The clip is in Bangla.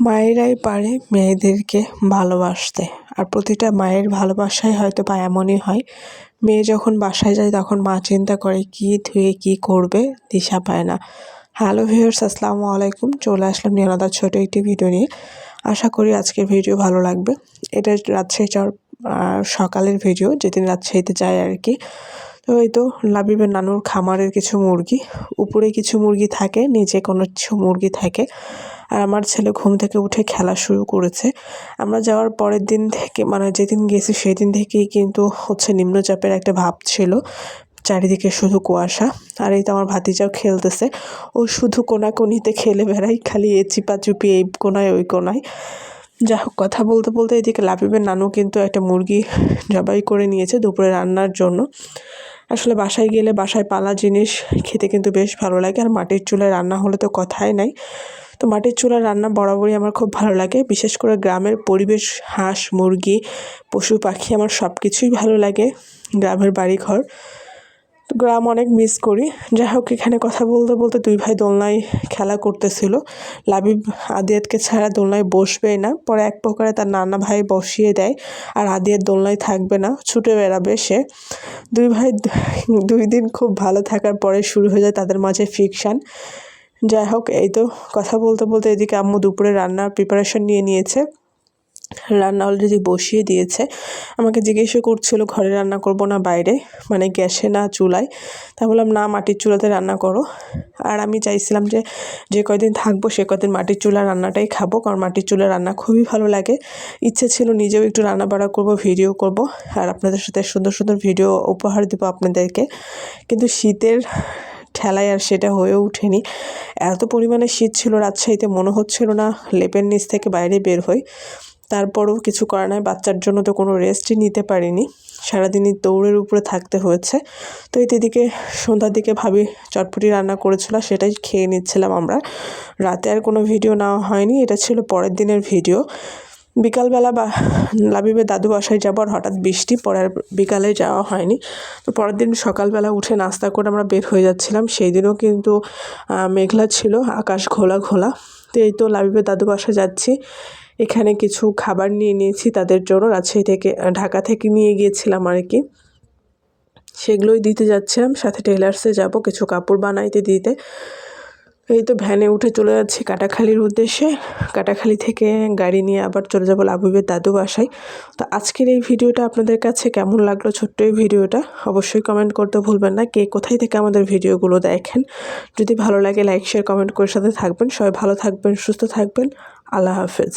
মায়েরাই পারে মেয়েদেরকে ভালোবাসতে। আর প্রতিটা মায়ের ভালোবাসাই হয়তো বা এমনই হয়, মেয়ে যখন বাসায় যায় তখন মা চিন্তা করে কী ধুয়ে কী করবে, দিশা পায় না। হ্যালো ভিউয়ার্স, আসসালামু আলাইকুম। চলে আসলাম নিরালাদার ছোট একটি ভিডিও নিয়ে। আশা করি আজকের ভিডিও ভালো লাগবে। এটা রাজশাহী যাওয়ার সকালের ভিডিও, যেদিন রাজশাহীতে যায় আর কি। তো এই তো লাবিবের নানুর খামারের কিছু মুরগি, উপরে কিছু মুরগি থাকে, নিচে কোনো কিছু মুরগি থাকে। আর আমার ছেলে ঘুম থেকে উঠে খেলা শুরু করেছে। আমরা যাওয়ার পরের দিন থেকে, মানে যেদিন গেছি সেদিন থেকেই কিন্তু নিম্নচাপের একটা ভাব ছিল, চারিদিকে শুধু কুয়াশা। আর এই তো আমার ভাতিজাও খেলতেছে, ও শুধু কোনাকুনিতে খেলে বেড়াই, খালি এ চিপাচুপি এই কোনায় ওই কোনায়। যা হোক, কথা বলতে বলতে এদিকে লাবিবের নানু কিন্তু একটা মুরগি জবাই করে নিয়েছে দুপুরে রান্নার জন্য। আসলে বাসায় গেলে বাসায় পালা জিনিস খেতে কিন্তু বেশ ভালো লাগে, আর মাটির চুলায় রান্না হলে তো কথাই নাই। তো মাটির চুলার রান্না বরাবরই আমার খুব ভালো লাগে, বিশেষ করে গ্রামের পরিবেশ, হাঁস মুরগি পশু পাখি আমার সব কিছুই ভালো লাগে। গ্রামের বাড়িঘর, তো গ্রাম অনেক মিস করি। যাই হোক, এখানে কথা বলতে বলতে দুই ভাই দোলনায় খেলা করতেছিল। লাবিব আদিয়াতকে ছাড়া দোলনায় বসবেই না, পরে এক প্রকারে তার নানা ভাই বসিয়ে দেয়, আর আদিয়াত দোলনায় থাকবে না, ছুটে বেড়াবে সে। দুই ভাই 2 দিন খুব ভালো থাকার পরে শুরু হয়ে যায় তাদের মাঝে ফ্রিকশান। যাই হোক, এই তো কথা বলতে বলতে এদিকে আম্মু দুপুরে রান্নার প্রিপারেশন নিয়ে নিয়েছে। রান্না অলরেডি বসিয়ে দিয়েছে। আমাকে জিজ্ঞেসও করছিল ঘরে রান্না করব না বাইরে, মানে গ্যাসে না চুলায়। তা বললাম না, মাটির চুলাতে রান্না করো। আর আমি চাইছিলাম যে যে কয়দিন থাকবো সে কয়দিন মাটির চুলার রান্নাটাই খাবো, কারণ মাটির চুলার রান্না খুবই ভালো লাগে। ইচ্ছে ছিল নিজেও একটু রান্না বাড়া করবো, ভিডিও করব, আর আপনাদের সাথে সুন্দর সুন্দর ভিডিও উপহার দেবো আপনাদেরকে। কিন্তু শীতের ঠেলায় আর সেটা হয়ে ওঠেনি। এত পরিমাণে শীত ছিল রাজশাহীতে, মনে হচ্ছিল না লেপের নিচ থেকে বাইরে বের হই। তারপরও কিছু করার নাই, বাচ্চার জন্য তো কোনো রেস্টই নিতে পারিনি, সারাদিনই দৌড়ের উপরে থাকতে হয়েছে। তো এদিকে সন্ধ্যার দিকে ভাবি চটপটি রান্না করেছিল, সেটাই খেয়ে নিচ্ছিলাম আমরা। রাতে আর কোনো ভিডিও নেওয়া হয়নি, এটা ছিল পরের দিনের ভিডিও। বিকালবেলা লাবিবের দাদু বাসায় যাবো, আর হঠাৎ বৃষ্টি, পরে আর বিকালে যাওয়া হয়নি। তো পরের দিন সকালবেলা উঠে নাস্তা করে আমরা বের হয়ে যাচ্ছিলাম, সেই দিনও কিন্তু মেঘলা ছিল, আকাশ ঘোলা ঘোলা। তো এই তো লাবিবের দাদু বাসায় যাচ্ছি। এখানে কিছু খাবার নিয়ে নিয়েছি তাদের জন্য, রাজশাহী থেকে, ঢাকা থেকে নিয়ে গিয়েছিলাম আর কি, সেগুলোই দিতে যাচ্ছিলাম। সাথে টেলার্সে যাব কিছু কাপড় বানাইতে দিতে। এই তো ভ্যানে উঠে চলে যাচ্ছি কাটাখালীর উদ্দেশ্যে। কাটাখালী থেকে গাড়ি নিয়ে আবার চলে যাব লাবিবের দাদু বাসায়। তো আজকের এই ভিডিওটা আপনাদের কাছে কেমন লাগলো, ছোট্ট এই ভিডিওটা, অবশ্যই কমেন্ট করতে ভুলবেন না। কে কোথায় থেকে আমাদের ভিডিওগুলো দেখেন। যদি ভালো লাগে লাইক শেয়ার কমেন্ট করে সাথে থাকবেন। সবাই ভালো থাকবেন, সুস্থ থাকবেন। আল্লাহ হাফেজ।